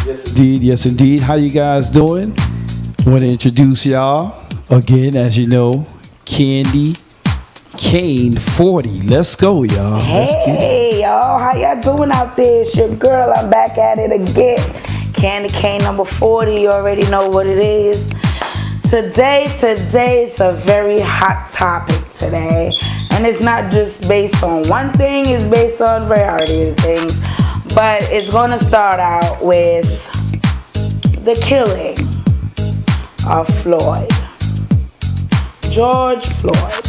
Yes indeed. How you guys doing? Want to introduce y'all again, as you know, Caine 40. Let's go, y'all. Let's get it. Hey, y'all, how y'all doing out there? It's your girl. I'm back at it again. Caine number 40. You already know what it is. Today is a very hot topic today. And it's not just based on one thing, it's based on a variety of things. But it's going to start out with the killing of Floyd. George Floyd.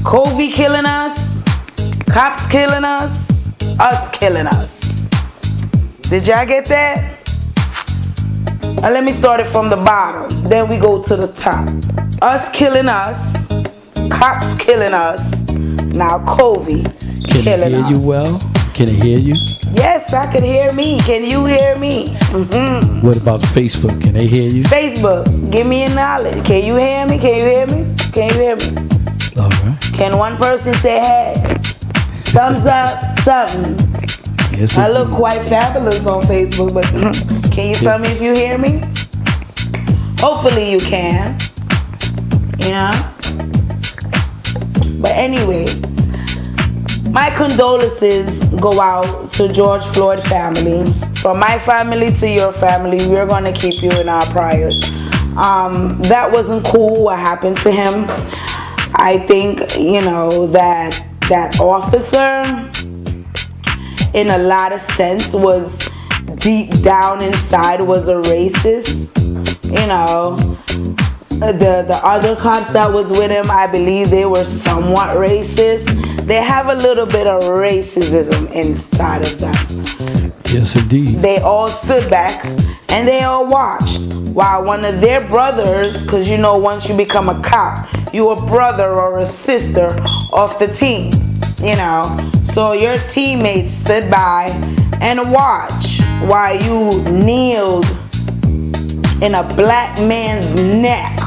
COVID killing us, cops killing us killing us. Did y'all get that? Now let me start it from the bottom, then we go to the top. Us killing us, cops killing us, now COVID killing us. Can I hear you well? Can I hear you? Yes, I can hear me. Can you hear me? Mm-hmm. What about Facebook? Can they hear you? Facebook, give me a knowledge. Can you hear me? Can you hear me? Can you hear me? All right. Can one person say hey? Thumbs up, something. Yes, I look quite fabulous on Facebook, but can you tell me if you hear me? Hopefully you can. Yeah. But anyway, my condolences go out to George Floyd family. From my family to your family, we're gonna keep you in our prayers. That wasn't cool what happened to him. I think, that officer, in a lot of sense, was deep down inside was a racist. The other cops that was with him, I believe they were somewhat racist. They have a little bit of racism inside of them. Yes, indeed. They all stood back and they all watched while one of their brothers, because once you become a cop, you're a brother or a sister of the team, So your teammates stood by and watched while you kneeled in a black man's neck.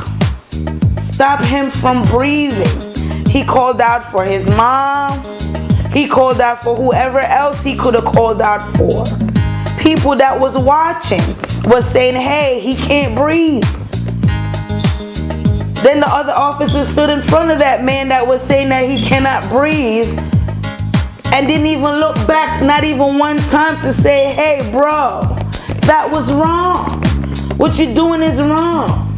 Stop him from breathing. He called out for his mom. He called out for whoever else he could have called out for. People that was watching was saying, hey, he can't breathe. Then the other officers stood in front of that man that was saying that he cannot breathe and didn't even look back, not even one time, to say, hey, bro, that was wrong. What you're doing is wrong.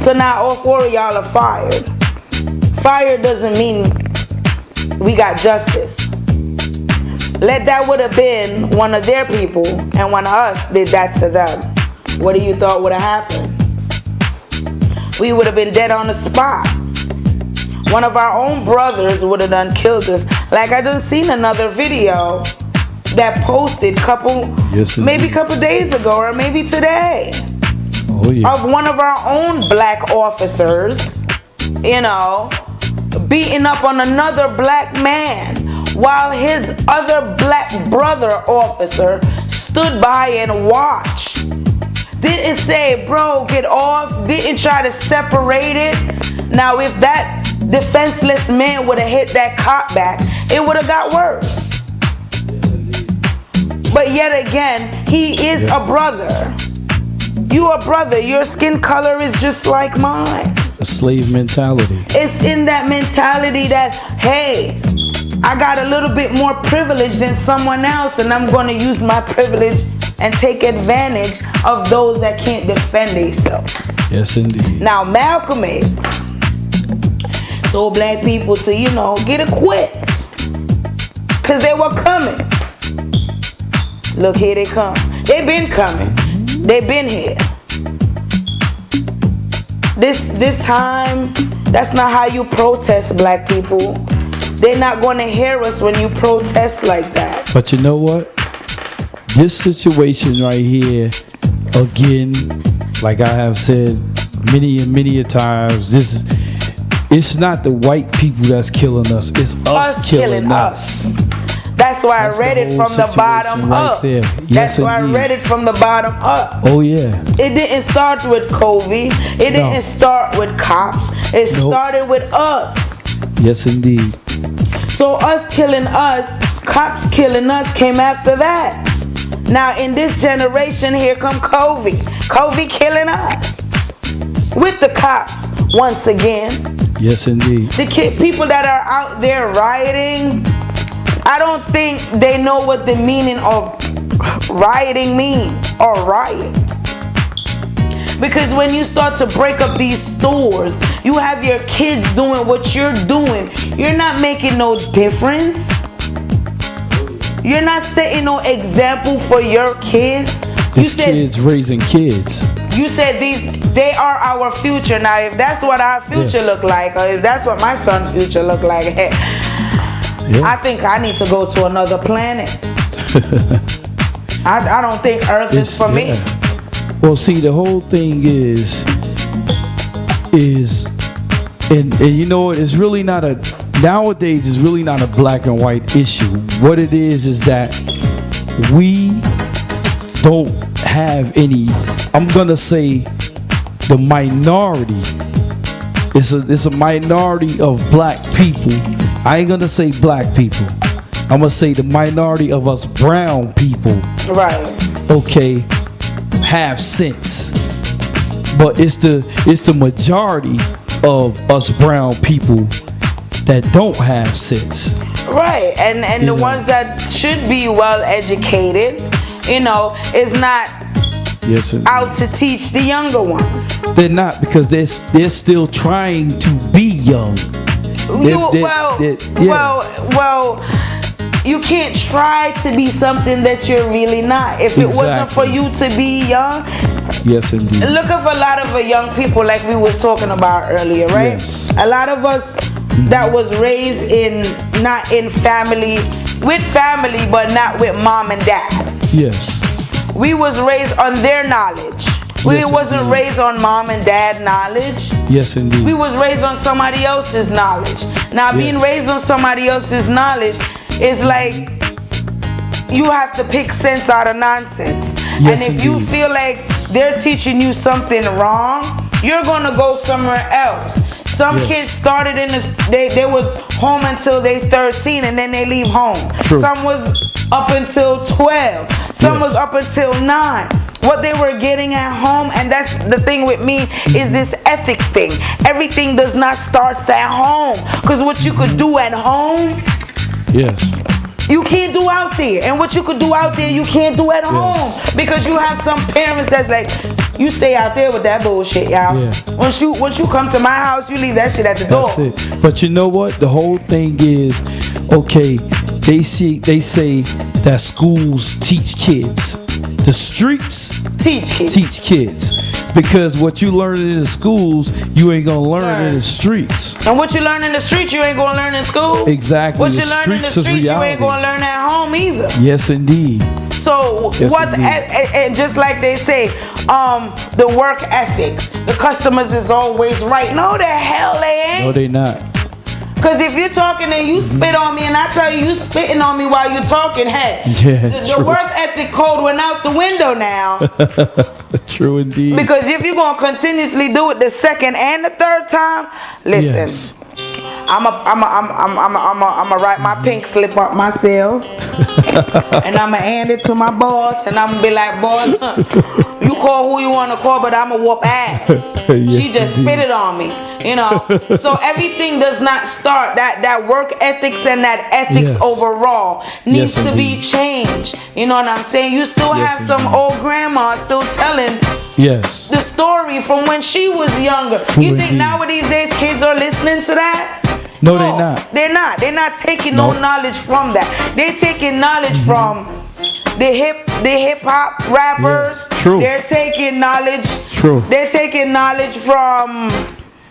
So now all four of y'all are fired. Fire doesn't mean we got justice. Let that would have been one of their people and one of us did that to them. What do you thought would have happened? We would have been dead on the spot. One of our own brothers would have done killed us. Like I done seen another video that posted maybe a couple days ago or maybe today. Oh, yeah. Of one of our own black officers, beating up on another black man while his other black brother officer stood by and watched. Didn't say, bro, get off. Didn't try to separate it. Now, if that defenseless man would have hit that cop back, it would have got worse. But yet again, he is a brother. You a brother. Your skin color is just like mine. A slave mentality. It's in that mentality that, hey, I got a little bit more privilege than someone else, and I'm going to use my privilege and take advantage of those that can't defend themselves. Yes, indeed. Now, Malcolm X told black people to, get equipped. Because they were coming. Look, here they come. They've been coming. They've been here. This time, that's not how you protest, black people. They're not going to hear us when you protest like that. But you know what? This situation right here, again, like I have said many and many a times, it's not the white people that's killing us. It's us killing us. That's why I read it from the bottom up. That's why I read it from the bottom up. Oh, yeah. It didn't start with COVID. It didn't start with cops. It started with us. Yes, indeed. So us killing us, cops killing us came after that. Now in this generation, here come COVID. COVID killing us. With the cops once again. Yes, indeed. The people that are out there rioting, I don't think they know what the meaning of rioting mean or riot. Because when you start to break up these stores, you have your kids doing what you're doing. You're not making no difference. You're not setting no example for your kids. These kids raising kids. You said they are our future. Now, if that's what our future look like, or if that's what my son's future look like, hey, I think I need to go to another planet. I don't think Earth is for me. Well, see, the whole thing is, and you know what? It's really not nowadays. It's really not a black and white issue. What it is that we don't have any. I'm gonna say the minority. It's a minority of black people. I ain't gonna say black people. I'm gonna say the minority of us brown people. Right. Okay. Have sense, but it's the majority of us brown people that don't have sense. Right, and the ones that should be well educated, is not out to teach the younger ones. They're not, because they're still trying to be young. Well, you can't try to be something that you're really not. If it wasn't for you to be young, yes, indeed. Look at a lot of young people, like we was talking about earlier, right? Yes. A lot of us that was raised not in family, with family, but not with mom and dad. Yes. We was raised on their knowledge. We wasn't raised on mom and dad knowledge. Yes, indeed. We was raised on somebody else's knowledge. Now, being raised on somebody else's knowledge, it's like you have to pick sense out of nonsense. Yes, and if you feel like they're teaching you something wrong, you're gonna go somewhere else. Some kids started they was home until they 13 and then they leave home. True. Some was up until 12. Some was up until 9. What they were getting at home, and that's the thing with me, is this ethic thing. Everything does not start at home. Because what you could do at home, you can't do out there. And what you could do out there, you can't do at home. Because you have some parents that's like, you stay out there with that bullshit, y'all. Yeah. Once you come to my house, you leave that shit at the door. That's it. But you know what? The whole thing is, okay, they say that schools teach kids. The streets teach kids. Because what you learn in the schools, you ain't gonna learn in the streets. And what you learn in the streets, you ain't gonna learn in school. Exactly. What you learn in the streets, you ain't gonna learn at home either. Yes, indeed. So and just like they say, the work ethics, the customers is always right. No, the hell they ain't. No, they not. Because if you're talking and you spit on me and I tell you spitting on me while you're talking, hey, the work ethic code went out the window now. True indeed. Because if you're going to continuously do it the second and the third time, listen, I'm a write my pink slip up myself and I'm going to hand it to my boss and I'm going to be like, boss, you call who you want to call, but I'm going to whoop ass. She just spit it on me. So everything does not start. That work ethics and that ethics overall needs to be changed. You know what I'm saying? You still have some old grandma still telling the story from when she was younger. You think nowadays kids are listening to that? No, they're not. They're not. They're not taking no knowledge from that. They're taking knowledge from the hip hop rappers. True. They're taking knowledge. True. They're taking knowledge from.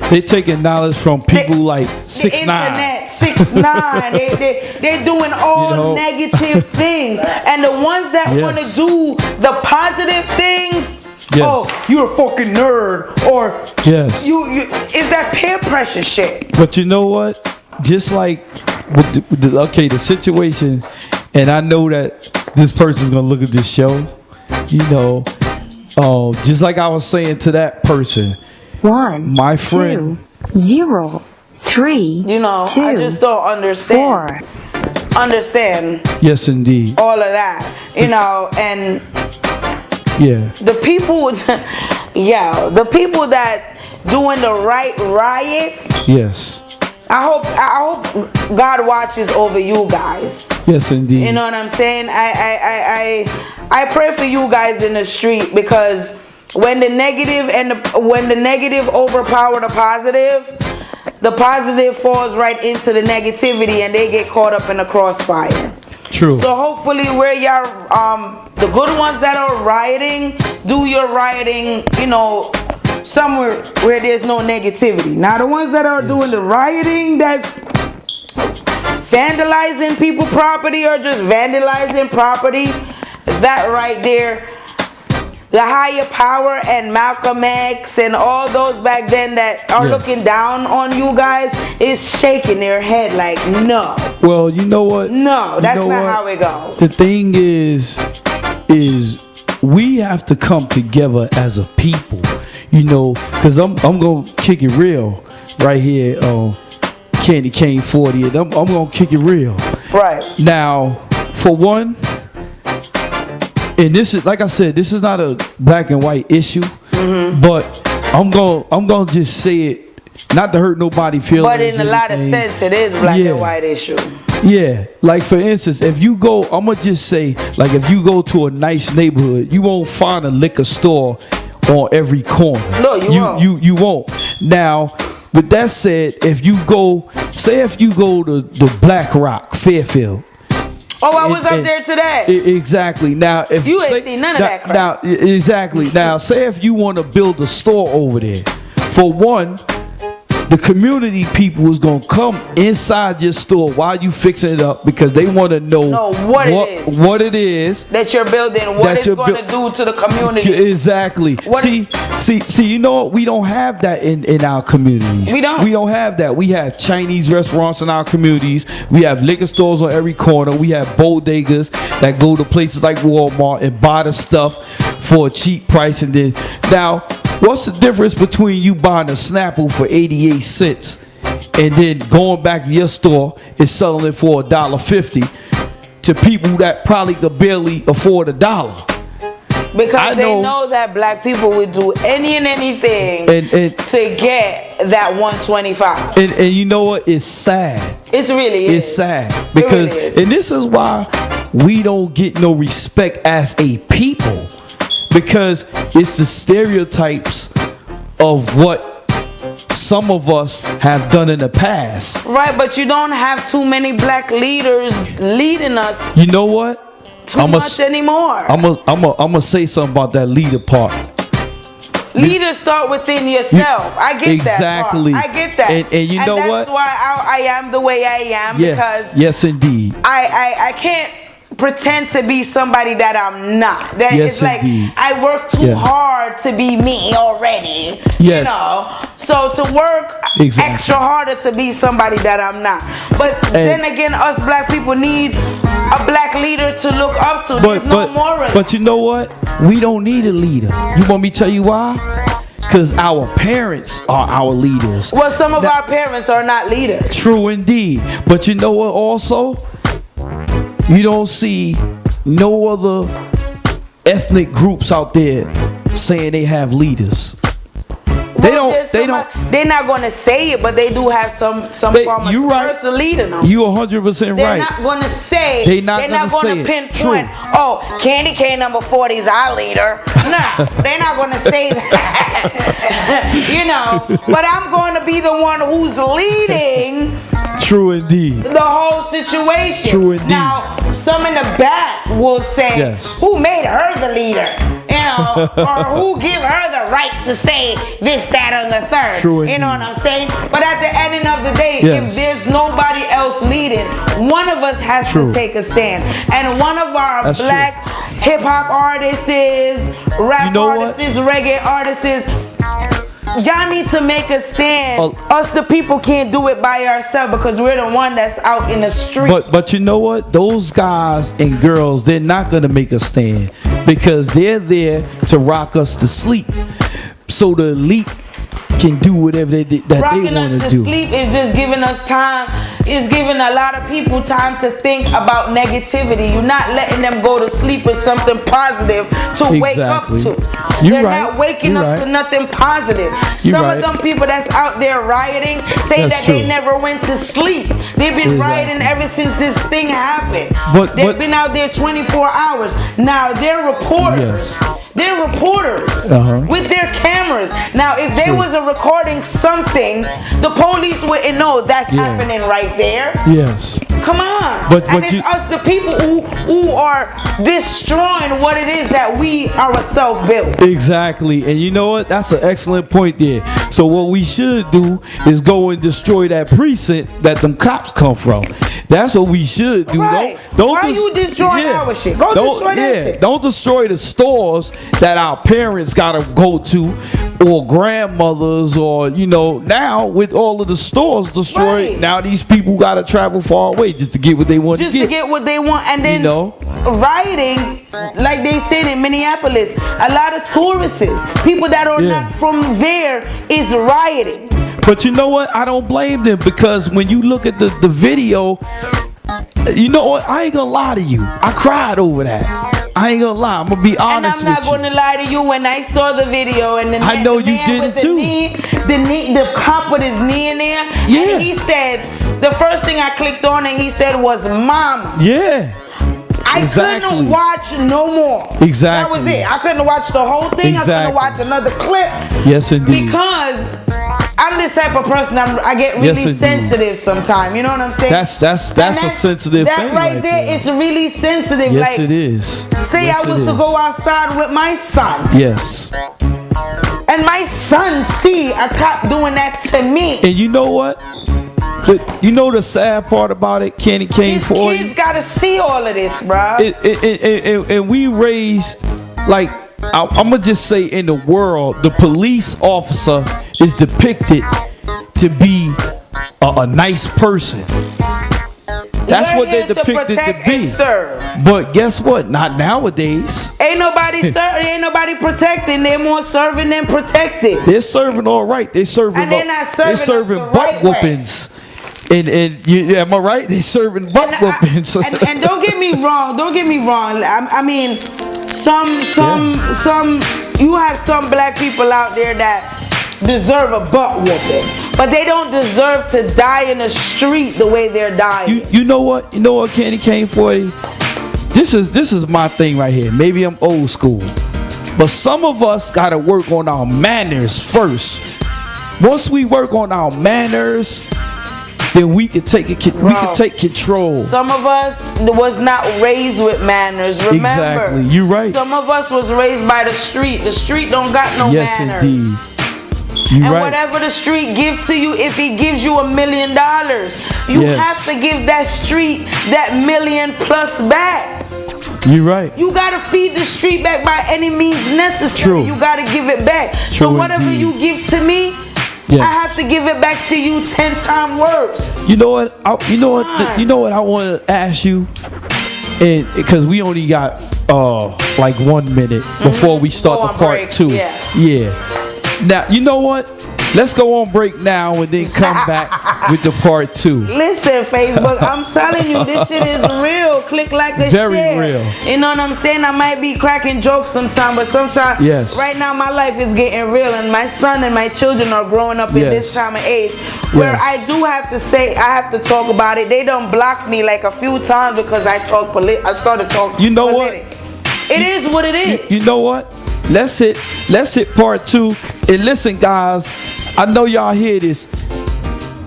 They're taking knowledge from people like 6ix9ine. 6ix9ine. They're doing all negative things, and the ones that want to do the positive things. Oh, you're a fucking nerd, or you is that peer pressure shit. But you know what? Just like with the situation, and I know that this person's gonna look at this show. Just like I was saying to that person. 1, my friend, 2, 0, 3. I just don't understand. 4. understand Yes, indeed. all of that, you know, and Yeah. the people, yeah, the people that doing the right riots. Yes. I hope God watches over you guys. Yes, indeed. You know what I'm saying? I pray for you guys in the street, because when the negative overpower the positive falls right into the negativity, and they get caught up in the crossfire. True. So hopefully, where y'all, the good ones that are rioting, do your rioting, you know, somewhere where there's no negativity. Now, the ones that are doing the rioting, that's vandalizing people property or just vandalizing property, that right there, the higher power and Malcolm X and all those back then that are looking down on you guys is shaking their head like, no. Well, you know what? No, that's not how it goes. The thing is we have to come together as a people, you know, because I'm gonna kick it real right here on Caine 40, and I'm gonna kick it real. Right. Now, for one, and this is, like I said, this is not a black and white issue, but I'm gonna just say it, not to hurt nobody feelings. But in a lot of sense, it is black and white issue. Yeah, like for instance, if you go, I'm gonna just say, like if you go to a nice neighborhood, you won't find a liquor store on every corner. No, you won't. You won't. Now, with that said, if you go to the Black Rock, Fairfield. Oh, I was up there today. Exactly. Now, if you ain't seen none of that crap. Now, exactly. Now, say if you want to build a store over there, for one, the community people is gonna come inside your store while you fixing it up, because they want to know what it is that you're building, what it's going to do to the community. Exactly. See, you know what? We don't have that in our communities. We don't have that. We have Chinese restaurants in our communities. We have liquor stores on every corner. We have bodegas that go to places like Walmart and buy the stuff for a cheap price. And then, now, what's the difference between you buying a Snapple for 88 cents and then going back to your store and selling it for $1.50 to people that probably could barely afford $1? Because they know that black people would do any and anything to get that 125. And you know what? It's sad. It's really It's sad. Because, and this is why we don't get no respect as a people. Because it's the stereotypes of what some of us have done in the past. Right, but you don't have too many black leaders leading us. You know what? Too much anymore. I'm gonna say something about that leader part. Leaders start within yourself. I get exactly. that part. I get that. And you know what? That's why I am the way I am. Yes. Because yes, indeed. I can't pretend to be somebody that I'm not. That yes, it's like indeed. I work too hard to be me already. Yes. You know. So to work extra harder to be somebody that I'm not. But then again, us black people need a black leader to look up to. There's no moral. But you know what? We don't need a leader. You want me to tell you why? Because our parents are our leaders. Well, some of our parents are not leaders. True indeed. But you know what also? You don't see no other ethnic groups out there saying they have leaders. They're not going to say it, but they do have some form of person leading them. You 100% right. They're not going to say. They're not going to pinpoint. Oh, Candy Cane number 40 is our leader. No, they're not going to say that. You know, but I'm going to be the one who's leading. True indeed. The whole situation. True indeed. Now, some in the back will say, who made her the leader? You know, or who give her the right to say this, that, and the third. True indeed. You know what I'm saying? But at the end of the day, if there's nobody else leading, one of us has to take a stand. And one of our black hip-hop artists, rap artists, reggae artists, y'all need to make a stand. Us the people can't do it by ourselves because we're the one that's out in the street. But you know what? Those guys and girls, they're not going to make a stand because they're there to rock us to sleep. So the elite can do whatever they want to do. Rocking us to sleep is just giving us time is giving a lot of people time to think about negativity. You're not letting them go to sleep with something positive to wake up to. They're not waking up to nothing positive. Some of them people that's out there rioting say that they never went to sleep. They've been rioting ever since this thing happened. They've been out there 24 hours. Now they're reporters. They're reporters with their cameras. Now, if they was recording something, the police wouldn't know that's happening right there. Yes. Come on. But it's us, the people who are destroying what it is that we ourselves built. Exactly. And you know what? That's an excellent point there. So what we should do is go and destroy that precinct that them cops come from. That's what we should do. Right. Why are you destroying our shit? Go destroy that shit. Don't destroy the stores that our parents gotta go to, or grandmothers, or now with all of the stores destroyed, now these people gotta travel far away just to get what they want. Just to get what they want, and then rioting, like they said in Minneapolis, a lot of tourists, people that are not from there, is rioting. But you know what? I don't blame them, because when you look at the video, you know what? I ain't gonna lie to you. I cried over that. I ain't gonna lie. I'm gonna be honest with you. And I'm not gonna lie to you. When I saw the video and I know you did it too. The cop with his knee in there. Yeah. And he said, the first thing I clicked on and he said was "Mama." Yeah. I couldn't watch no more. Exactly. That was it. I couldn't watch the whole thing. Exactly. I couldn't watch another clip. Yes, indeed. Because I'm this type of person. I get really sensitive sometimes. You know what I'm saying? That's a sensitive thing. That right there is really sensitive. Yes, it is. Say I was to go outside with my son. Yes. And my son see a cop doing that to me. And you know what? You know the sad part about it, Caine 40? These kids gotta see all of this, bro. And we raised, like, I'm gonna just say, in the world, the police officer is depicted to be a nice person. That's what they're depicted to be. But guess what? Not nowadays. Ain't nobody protecting. They're more serving than protected. They're serving all right. They're serving. And they're not serving. They're serving butt whoopings. And am I right? They're serving butt whoopings. And don't get me wrong. Don't get me wrong. I mean, some. You have some black people out there that deserve a butt whooping, but they don't deserve to die in the street the way they're dying. You know what? You know what, Caine 40? This is my thing right here. Maybe I'm old school, but some of us gotta work on our manners first. Once we work on our manners, then we can take control. Some of us was not raised with manners. Remember, exactly. You're right. Some of us was raised by the street. The street don't got no manners. Yes, indeed. Whatever the street gives to you, if he gives you $1 million, you have to give that street that $1 million plus back. You're right. You gotta feed the street back by any means necessary. True. You gotta give it back. True, so whatever you give to me, I have to give it back to you 10 times worse. You know what? You know what I want to ask you, and because we only got like 1 minute before we start the part 2. Yeah. Now you know what? Let's go on break now and then come back with the part 2. Listen, Facebook, I'm telling you, this shit is real. Click like a share. Very real. You know what I'm saying? I might be cracking jokes sometimes, but sometimes, right now, my life is getting real, and my son and my children are growing up in this time of age where I do have to say, I have to talk about it. They don't block me like a few times because I started talking. You know what? It is what it is. You know what? Let's hit part 2. And listen, guys, I know y'all hear this.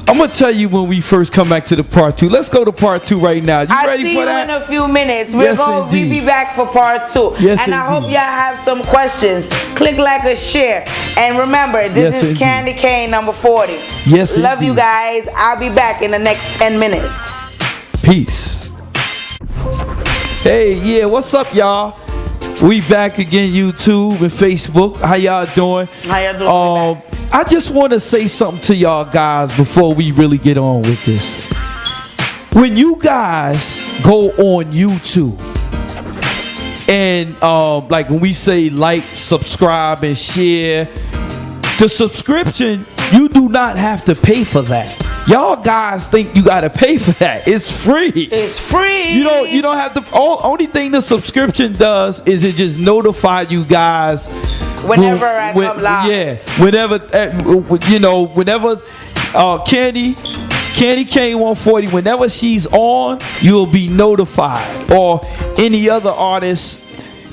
I'm gonna tell you when we first come back to the part 2. Let's go to part 2 right now. You ready for that? I'll see you in a few minutes. We'll be back for part 2. Yes, and I hope y'all have some questions. Click like or share. And remember, this is Candy Caine number 40. Yes, love you guys. I'll be back in the next 10 minutes. Peace. Hey, what's up, y'all? We back again, YouTube and Facebook. How y'all doing? How y'all doing? I just want to say something to y'all guys before we really get on with this. When you guys go on YouTube and like when we say like, subscribe, and share, the subscription, you do not have to pay for that. Y'all guys think you gotta pay for that. It's free. It's free. You don't have to. Only thing the subscription does is it just notify you guys whenever I come live. Yeah, whenever whenever Caine 140, whenever she's on, you'll be notified. Or any other artist,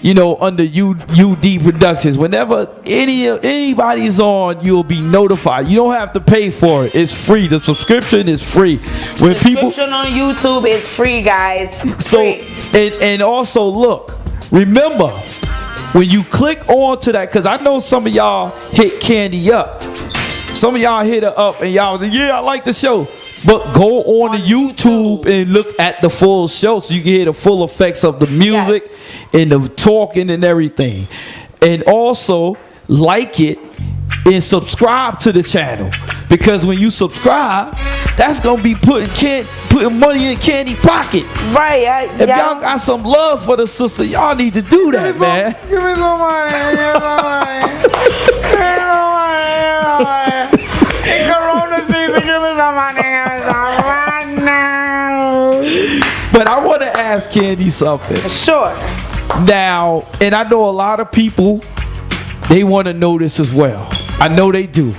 under UD Productions, whenever anybody's on, you'll be notified. You don't have to pay for it. It's free. The subscription is free. When subscription on YouTube is free, guys. So and also look, remember when you click on to that, because I know some of y'all hit Candy up. Some of y'all hit her up and y'all like, yeah, I like the show. But go on to YouTube and look at the full show so you can hear the full effects of the music and the talking and everything. And also like it and subscribe to the channel, because when you subscribe, that's gonna be putting money in Candy pocket. Right. If y'all got some love for the sister, y'all need to do that, man. Give me some money. Give me some money. Give me some money. In Corona season, give me some money. Give me some money. But I want to ask Candy something. Sure. Now, and I know a lot of people, they want to know this as well. I know they do,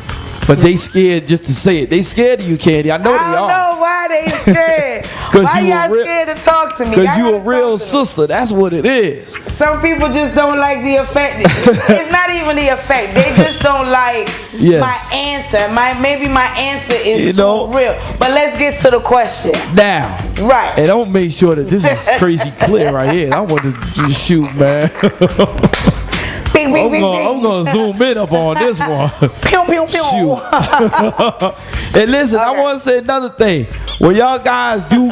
but they scared just to say it. They scared of you, Candy. I know they are. I don't know why they scared. Why y'all scared to talk to me? Because you a real sister. That's what it is. Some people just don't like the effect. It's not even the effect. They just don't like my answer. Maybe my answer is too real. But let's get to the question. Now. Right. And don't make sure that this is crazy clear right here. I want to shoot, man. Bing, bing, I'm gonna zoom in up on this one. Pew, pew, pew. Shoot. And listen, I want to say another thing. When y'all guys do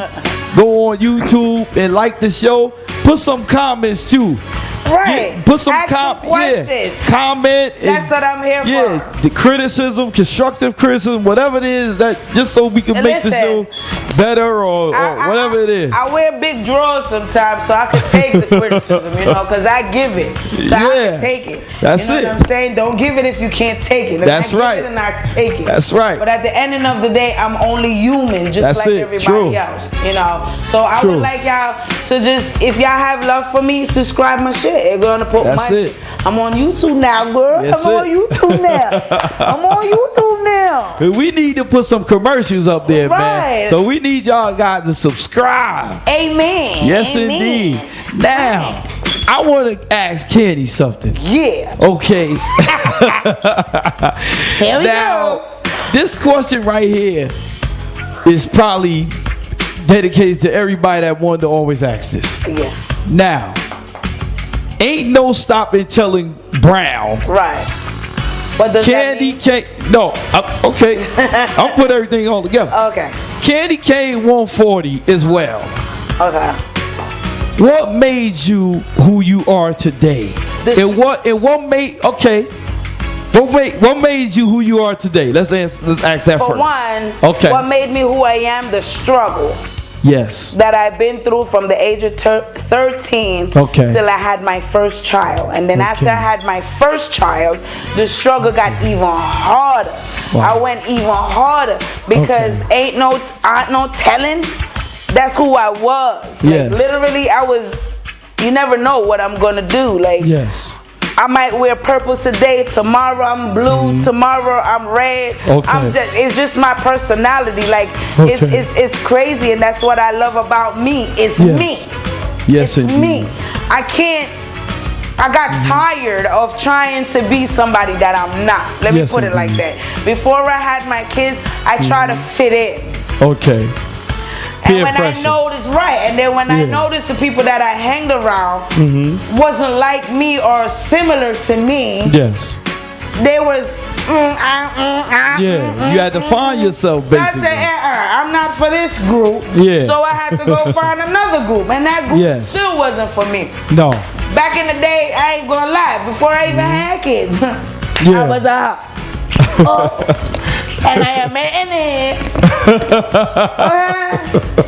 go on YouTube and like the show, put some comments too. Right. Put some questions. Comment. That's what I'm here for. Yeah, the criticism, constructive criticism, whatever it is, that just so we can make the show better or whatever it is. I wear big drawers sometimes so I can take the criticism, because I give it. So I can take it. That's it. What I'm saying? Don't give it if you can't take it. That's right. And I can take it. That's right. But at the end of the day, I'm only human, just like everybody else. So I would like y'all to just, if y'all have love for me, subscribe my shit. They're gonna put money. I'm on YouTube now, girl. I'm on YouTube now. We need to put some commercials up there, man. So we need y'all guys to subscribe. Amen. Yes, indeed. Now, I want to ask Candy something. Yeah. Okay. Here we go. This question right here is probably dedicated to everybody that wanted to always ask this. Yeah. Now, ain't no stopping telling Brown. Right. What does Candy Caine. No. Okay. I'll put everything all together. Okay. Candy Caine 140 as well. Okay. What made you who you are today? What made you who you are today? Let's ask that first. For one, okay. What made me who I am? The struggle. Yes. That I've been through from the age of 13 till I had my first child. And then after I had my first child, the struggle got even harder. Wow. I went even harder because ain't no telling. That's who I was. Like, literally, you never know what I'm going to do. Like, I might wear purple today, tomorrow I'm blue, tomorrow I'm red. It's just my personality. Like it's crazy, and that's what I love about me. It's me. Yes, it's me. I got tired of trying to be somebody that I'm not. Let me put it like that. Before I had my kids, I tried to fit in. Okay. And when I noticed, and then when I noticed the people that I hanged around wasn't like me or similar to me. Yes. They was, you had to find yourself, basically. So I said, I'm not for this group. Yeah. So I had to go find another group. And that group still wasn't for me. No. Back in the day, I ain't gonna lie, before I even had kids, I was and I am in it.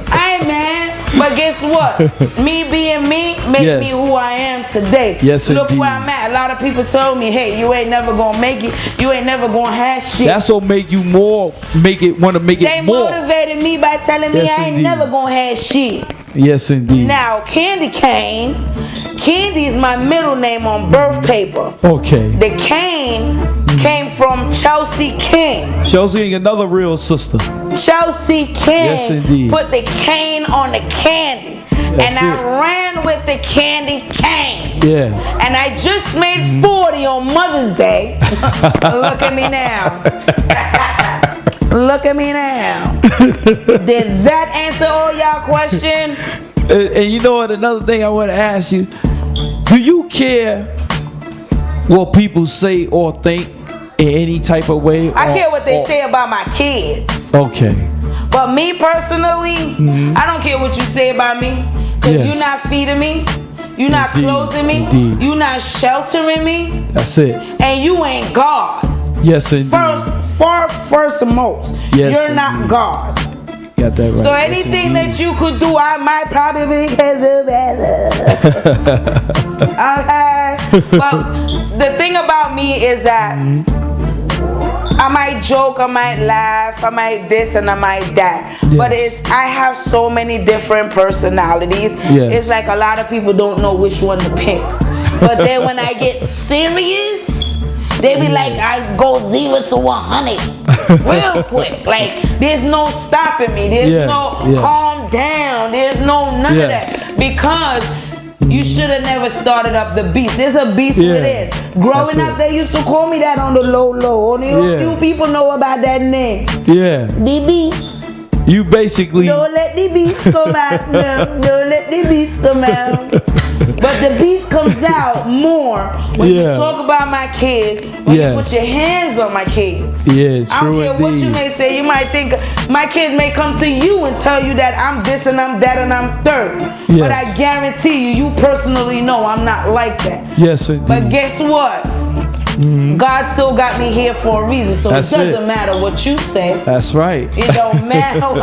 I ain't mad. But guess what? Me being me made me who I am today. Yes, look indeed. where I'm at. A lot of people told me, hey, you ain't never gonna make it. You ain't never gonna have shit. That's what make you want to make it more. They motivated me by telling me I ain't never gonna have shit. Yes, indeed. Now, Caine is my middle name on birth paper. Okay. The Caine came from Chelsea Caine. Chelsea, another real sister. Chelsea Caine. Yes, indeed. Put the Caine on the candy. That's and it. I ran with the candy Caine. Yeah. And I just made 40 on Mother's Day. Look at me now. Look at me now. Did that answer all y'all question? And you know what? Another thing I want to ask you: do you care what people say or think in any type of way? I care what they say about my kids. Okay. But me personally, I don't care what you say about me, because you're not feeding me, you're not clothing me, you're not sheltering me. That's it. And you ain't God. Yes, indeed. First and most, yes, you're not God. Got that right. So anything that you could do, I might probably be better. Okay. But the thing about me is that I might joke, I might laugh, I might this and I might that. Yes. But I have so many different personalities. Yes. It's like a lot of people don't know which one to pick. But then when I get serious, they be like, I go 0 to 100 real quick. Like, there's no stopping me. There's no calm down. There's no none of that. Because you should have never started up the beast. There's a beast within. Growing up, they used to call me that on the low. Only a few people know about that name. Yeah. The beast. You basically. Don't let the beast come out. No, don't let the beast come out. But the beast comes out more when you talk about my kids, when you put your hands on my kids. Yeah, true. I don't care what you may say. You might think my kids may come to you and tell you that I'm this and I'm that and I'm third. Yes. But I guarantee you personally know I'm not like that. Yes, indeed. But guess what? God still got me here for a reason, so it doesn't matter what you say. That's right. It don't matter.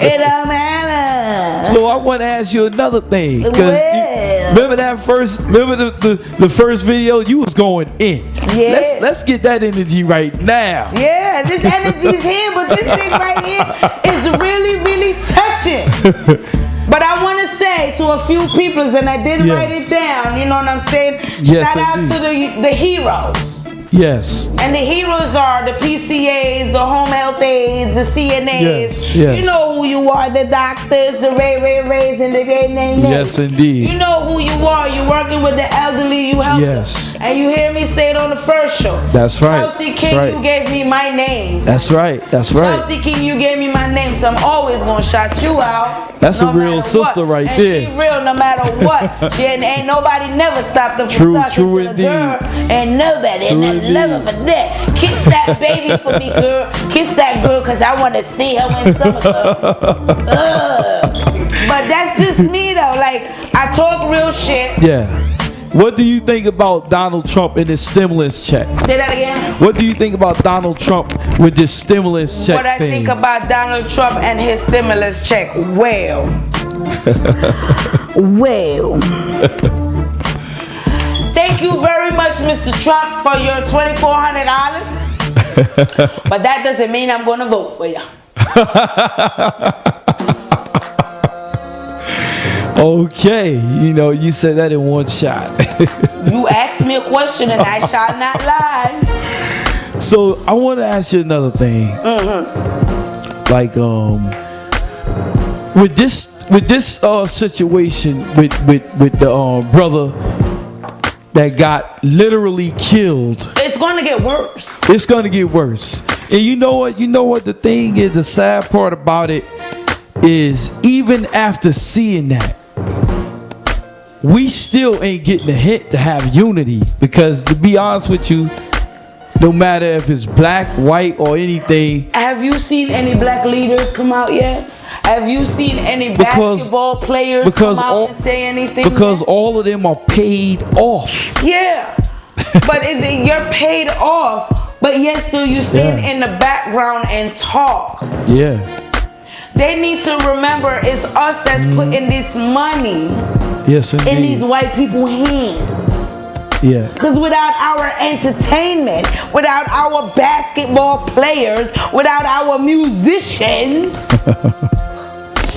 It don't matter. So I want to ask you another thing. Remember that first? Remember the first video? You was going in. Yeah. Let's get that energy right now. Yeah, this energy is here, but this thing right here is really, really touching. But I want to say to a few people, and I did write it down. You know what I'm saying? Yes, shout out to the heroes. Yes. And the heroes are the PCAs, the home health aides, the CNAs. Yes. You know who you are, the doctors, the Rays, and the name. Yes, indeed. You know who you are. You're working with the elderly. You help them. And you hear me say it on the first show. That's right. Chelsea King, you gave me my name. That's right. That's right. Chelsea King, you gave me my name, so I'm always gonna shout you out. That's a real sister right there. She real no matter what. Ain't nobody never stopped her from True talking to the girl. And nobody. And I love her for that. Kiss that baby for me, girl. Kiss that girl, cause I want to see her when stomach up. But that's just me though. Like, I talk real shit. Yeah. What do you think about Donald Trump and his stimulus check? Say that again. What do you think about Donald Trump with this stimulus check What I think about Donald Trump and his stimulus check? Well. Thank you very much, Mr. Trump, for your $2,400. But that doesn't mean I'm going to vote for you. Okay, you know, you said that in one shot. You asked me a question and I shall not lie. So I want to ask you another thing. Like, with this situation with the brother that got literally killed. It's gonna get worse. It's gonna get worse. And you know what? You know what the thing is? The sad part about it is, even after seeing that, we still ain't getting a hint to have unity. Because to be honest with you, no matter if it's black, white, or anything. Have you seen any black leaders come out yet? Have you seen any basketball players come out and say anything? Because all of them are paid off. Yeah. But you're paid off, but yet still you stand in the background and talk. Yeah. They need to remember it's us that's putting this money Yes, indeed. in these white people's hands. Yeah. Because without our entertainment, without our basketball players, without our musicians,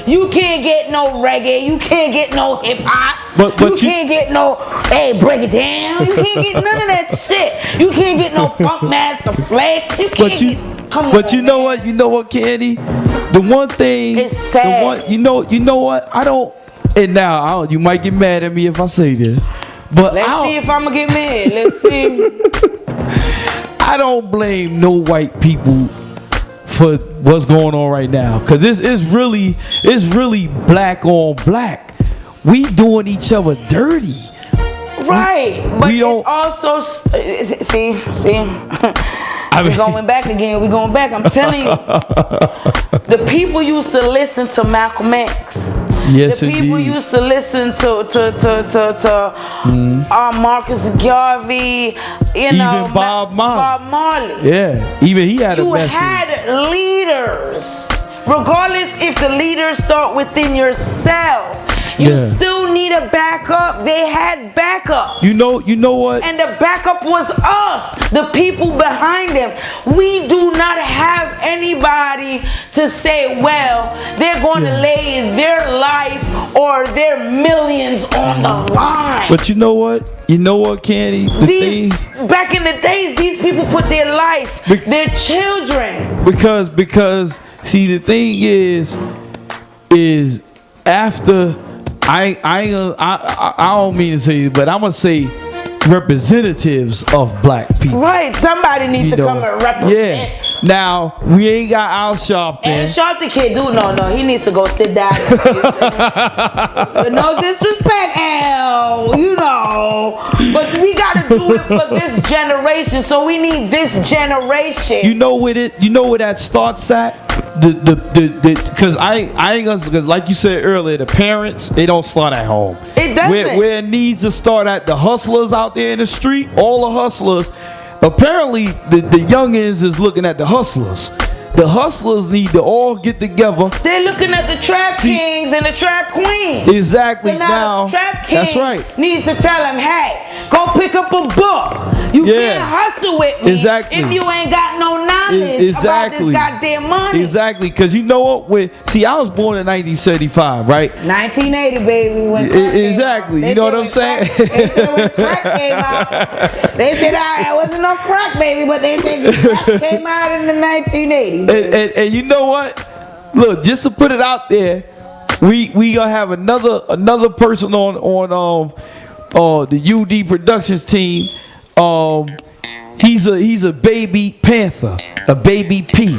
you can't get no reggae, you can't get no hip hop, you can't get no, hey, break it down. You can't get none of that shit. You can't get no Funk Master Flex. You can't get, come on, but you know what? You know what, Candy? The one thing, it's sad. you know what? I don't. And now you might get mad at me if I say this, but let's see if I'm gonna get mad. Let's see. I don't blame no white people for what's going on right now, because it's really black on black. We doing each other dirty. Right, but we don't also see. We're going back again. We're going back. I'm telling you, the people used to listen to Malcolm X. Yes, the people indeed. used to listen to Marcus Garvey, even Bob Marley. Yeah, even he had a message. You had leaders. Regardless if the leaders start within yourself, you still need a backup. They had backup. You know what? And the backup was us, the people behind them. We do not have anybody to say, well, they're going to lay their life or their millions on the line. But you know what? You know what, Candy? Back in the days, these people put their life, their children. Because see, the thing is after. I don't mean to say it, but I'm gonna say representatives of black people. Right, somebody needs to come and represent. Yeah. Now we ain't got Al Sharpton. And Sharpton can't do no. He needs to go sit down. No disrespect, Al. You know, but we gotta do it for this generation. So we need this generation. You know where that starts at. Because I ain't gonna, because like you said earlier, the parents, they don't start at home. It doesn't. Where it needs to start at the hustlers out there in the street, all the hustlers. Apparently, the youngins is looking at the hustlers. The hustlers need to all get together. They're looking at the trap kings and the trap queens. Exactly. So now the trap king that's right. Needs to tell them, hey, go pick up a book. You can't hustle with me if you ain't got no knowledge about this goddamn money. Exactly. Because you know what? See, I was born in 1975, right? 1980, baby. When exactly. You know what I'm saying? They said when crack came out. They said there wasn't no crack, baby, but they said crack came out in the 1980s. And you know what? Look, just to put it out there, we gonna have another person on the UD Productions team. He's a baby Panther, a baby P,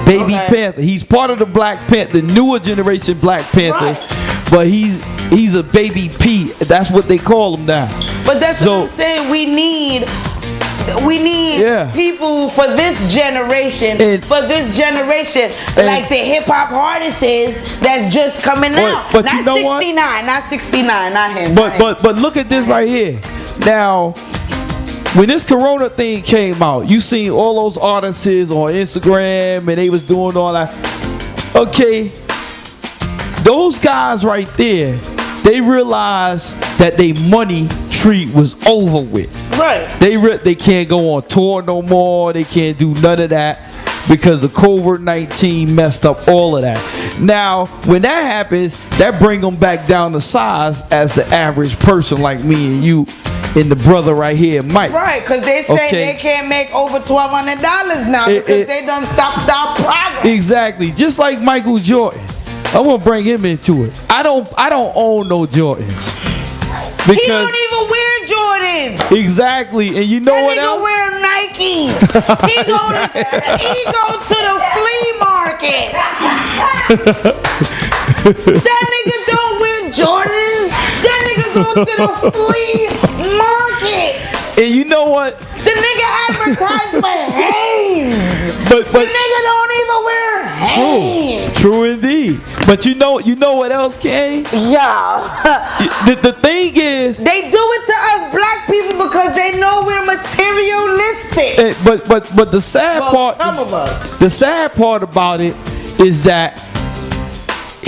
Panther. He's part of the Black Panther, the newer generation Black Panthers, but he's a baby P. That's what they call him now. But that's what I'm saying. We need people for this generation, like the hip hop artists that's just coming out. But not you know 69, what? Not 69, not him. But look at this right here. Now, when this Corona thing came out, you seen all those artists on Instagram and they was doing all that. Okay, those guys right there, they realized that their money tree was over with. Right. They can't go on tour no more. They can't do none of that because the COVID-19 messed up all of that. Now, when that happens, that bring them back down to size as the average person like me and you and the brother right here, Mike. Right, because they say they can't make over $1,200 now because they done stopped our progress. Exactly. Just like Michael Jordan. I want to bring him into it. I don't own no Jordans. Because he don't even wear Jordans. Exactly. And you know what else? He wear Nikes. He go to the flea market. That nigga don't wear Jordans. That nigga go to the flea market. And you know what? The nigga advertise for Hanes. But the nigga don't even wear Hanes. True indeed. But you know what else, Caine? Yeah. The thing is, they do it to us black people because they know we're materialistic. But the sad part, the sad part about it is that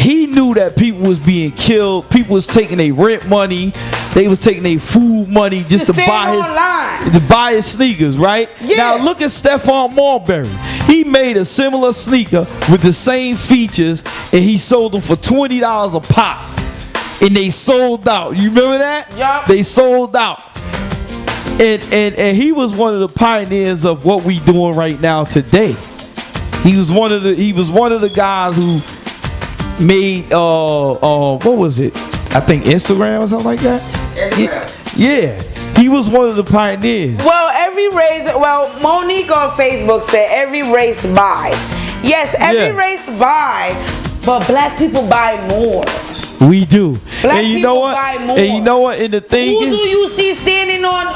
he knew that people was being killed. People was taking their rent money. They was taking their food money just to buy his sneakers, right? Yeah. Now look at Stephon Marbury. He made a similar sneaker with the same features, and he sold them for $20 a pop. And they sold out. You remember that? Yup. They sold out. And he was one of the pioneers of what we doing right now today. He was one of the guys who made what was it? I think Instagram or something like that. Yeah. He was one of the pioneers. Well, Monique on Facebook said every race buys. Yes, every race buys, but black people buy more. We do. Black and you people know what? buy more. And you know what? In the thing, who do you see standing on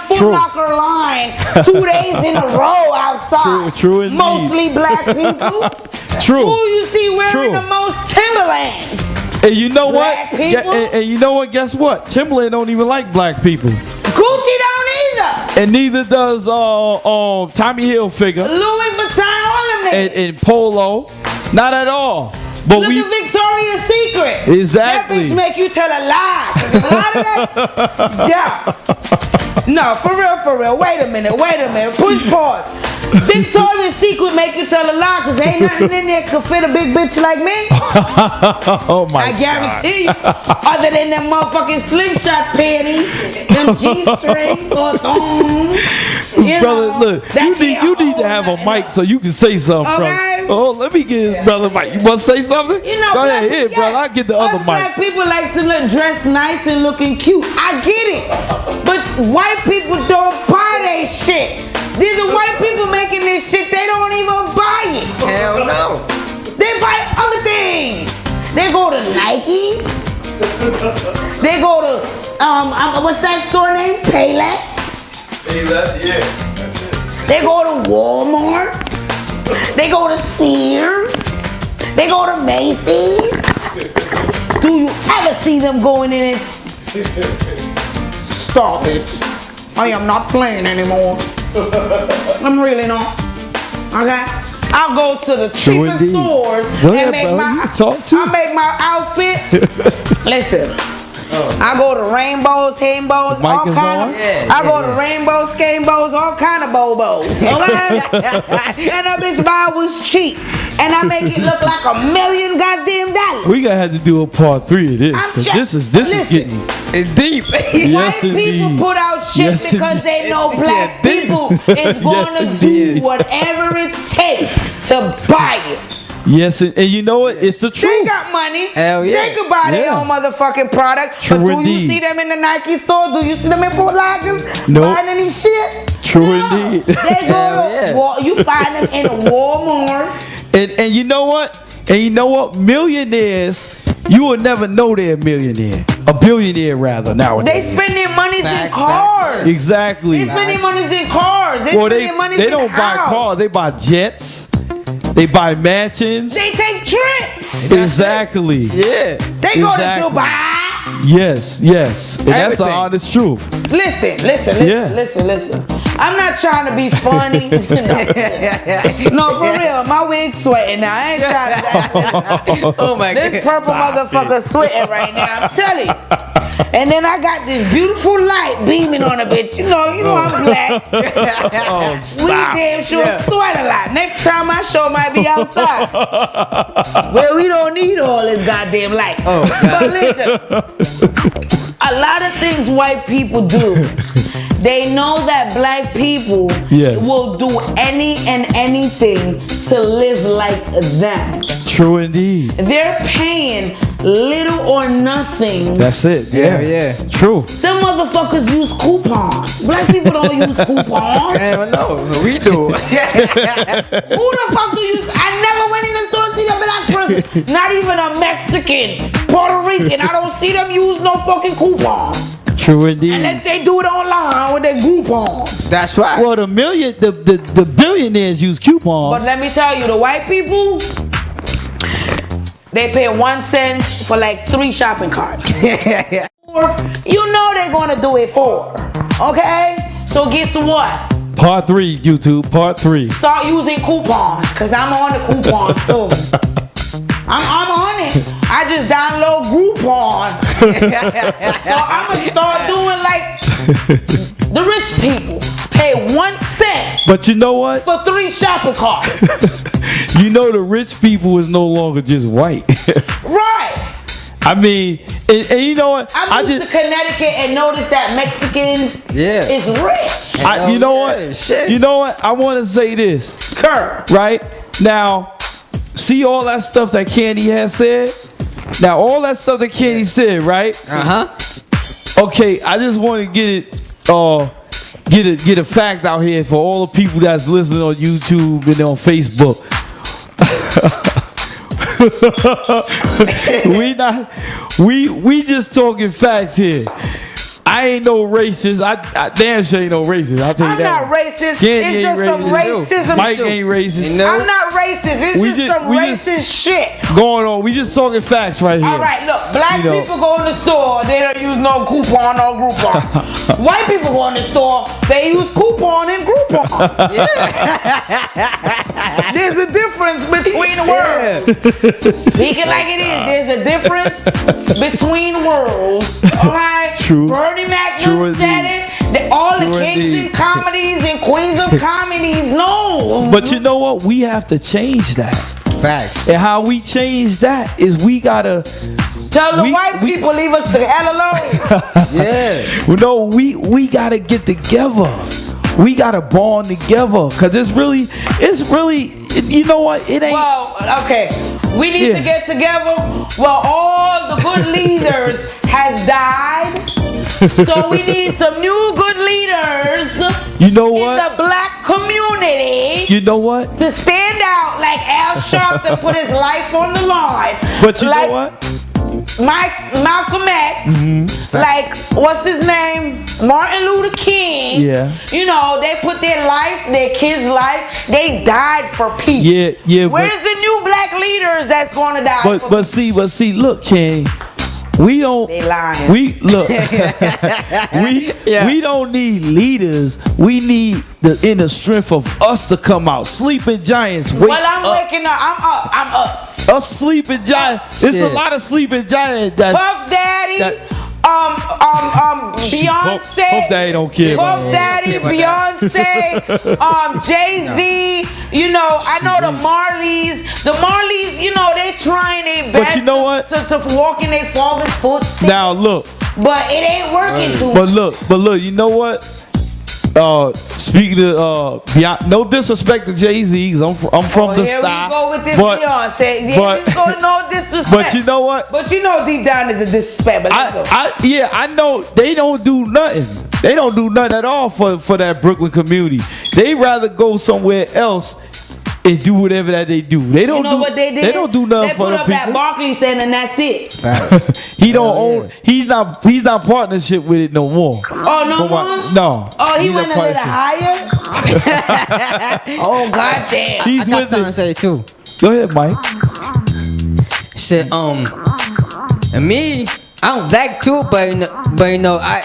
Foot Locker line 2 days in a row outside? True indeed. Mostly black people. True. Who you see wearing the most Timberlands? And you know black what? People? And you know what? Guess what? Timberland don't even like black people. Gucci don't either. And neither does Tommy Hilfiger. Louis Vuitton, all of them. And Polo. Not at all. But look at Victoria's Secret. Exactly. That bitch make you tell a lie. A lot of that. Yeah. No, for real. Wait a minute. Put pause. Victoria's Secret make you tell a lie because ain't nothing in there could fit a big bitch like me. Oh my God. I guarantee you. Other than them motherfucking slingshot panties, them G-strings or thongs. Brother, look, you need to have a mic so you can say something, okay. brother. Oh, let me get brother mic. You want to say something? You know, go ahead, here, brother. I'll get the other mic. Black people like to look dressed nice and looking cute. I get it. But white people don't buy that shit. These are white people making this shit. They don't even buy it. Hell no. They buy other things. They go to Nike. They go to what's that store name? Payless. Payless, yeah, that's it. They go to Walmart. They go to Sears. They go to Macy's. Do you ever see them going in and stop it? I am not playing anymore. I'm really not. Okay? I'll go to the cheapest stores and make my outfit. Listen. I go to rainbows, hainbows, all kind of. I go to rainbows, scanebows, all kind of bobos. Okay? And that bitch buy was cheap, and I make it look like $1 million goddamn dollars. We gotta have to do a part 3 of this. This is getting deep. Yes, white people indeed. put out shit because they know black people is gonna do whatever it takes to buy it. Yes, and you know what? It's the truth. They got money. Hell yeah. They can buy their own motherfucking product. True but do indeed. you see them in the Nike stores? Do you see them in Foot Lockers? Nope. Buying any shit? True No. indeed. They go to you find them in a Walmart. And you know what? Millionaires, you will never know they're a millionaire. A billionaire, rather, nowadays. They spend their money in cars. Exactly. They spend their money in cars. They spend their money they don't buy cars. They buy jets. They buy mansions. They take trips. Exactly. Yeah. They go to Dubai. Yes. And that's the honest truth. Listen. I'm not trying to be funny. No, for real. My wig's sweating now. I ain't trying to. Oh my God. This purple motherfucker sweating right now. I'm telling you. And then I got this beautiful light beaming on a bitch. You know I'm black. We damn sure sweat a lot. Next time my show might be outside. Well, we don't need all this goddamn light. But listen, a lot of things white people do. They know that black people will do any and anything to live like them. True indeed. They're paying little or nothing. That's it. Yeah. True. Them motherfuckers use coupons. Black people don't use coupons. Hell no, we do. Who the fuck do you? I never went in the store to see a black person. Not even a Mexican, Puerto Rican. I don't see them use no fucking coupons. True indeed. Unless they do it online with their coupons. That's right. Well, the billionaires use coupons. But let me tell you, the white people, they pay 1 cent for like 3 shopping carts. You know they're gonna do it for. Okay? So guess what? Part 3, YouTube. Part 3. Start using coupons, cause I'm on the coupons too. I'm on money. I just download Groupon. So I'm gonna start doing like the rich people. Pay 1 cent But you know what? for 3 shopping carts. You know the rich people is no longer just white. Right. I mean, and you know what? I moved to Connecticut and noticed that Mexicans is rich. You know what? Shit. You know what? I want to say this. Curb. Right? Now, see all that stuff that Caine has said? Now, all that stuff that Caine said, right? Okay, I just want to get a fact out here for all the people that's listening on YouTube and on Facebook. we just talking facts here. I ain't no racist. I damn sure ain't no racist. I'll tell you I'm that. not racist. Candy It's just some racism. Mike ain't racist. I'm not racist. It's just some racist shit Going on. We just talking facts right here. All right, look. Black people go in the store. They don't use no coupon or Groupon. White people go in the store. They use coupon and Groupon. There's a difference between the worlds. Speaking like it is, there's a difference between worlds. All right. True. Bernie Mac True said it. All the kings and comedies and queens of comedies know. But you know what? We have to change that. Facts. And how we change that is we gotta tell the white people leave us the hell alone. Yeah. No, we gotta get together. We gotta bond together, cause it's really, you know what? It ain't. Well, okay, we need to get together. Well, all the good leaders has died, so we need some new good leaders. You know in what? the black community. You know what? To stand out like Al Sharpton put his life on the line. But you know what? Malcolm X, like what's his name, Martin Luther King. Yeah. You know they put their life, their kids' life. They died for peace. Yeah. Where's the new black leaders that's going to die? But see, look, Caine. We don't. They lying. We look. we don't need leaders. We need the inner strength of us to come out. Sleeping giants. Wake well, I'm up. waking up. I'm up. Us sleeping giants. It's a lot of sleeping giants. Puff Daddy. Beyonce. Puff Daddy don't care. Puff Daddy, Beyonce, Jay-Z. You know, I know the Marleys. The Marleys, you know, they trying their best. But you know what? To walk in their father's footsteps. Now look. But it ain't working too much. But look, you know what? Speaking of Beyonce, no disrespect to Jay-Z, I'm from the here style. We go with this Beyonce. No disrespect. But you know what? But you know deep down is a disrespect. But let's go. I know they don't do nothing. They don't do nothing at all for that Brooklyn community. They rather go somewhere else and do whatever that they do. They don't do what they did. They don't do nothing for the people. They put up that Barclays Center and that's it. He don't own. He's not partnership with it no more. Oh no more? No. Oh, he went a little higher. Oh goddamn. He's I got with something to it. say too. Go ahead, Mike. Shit, and me, I'm black too, but you know, I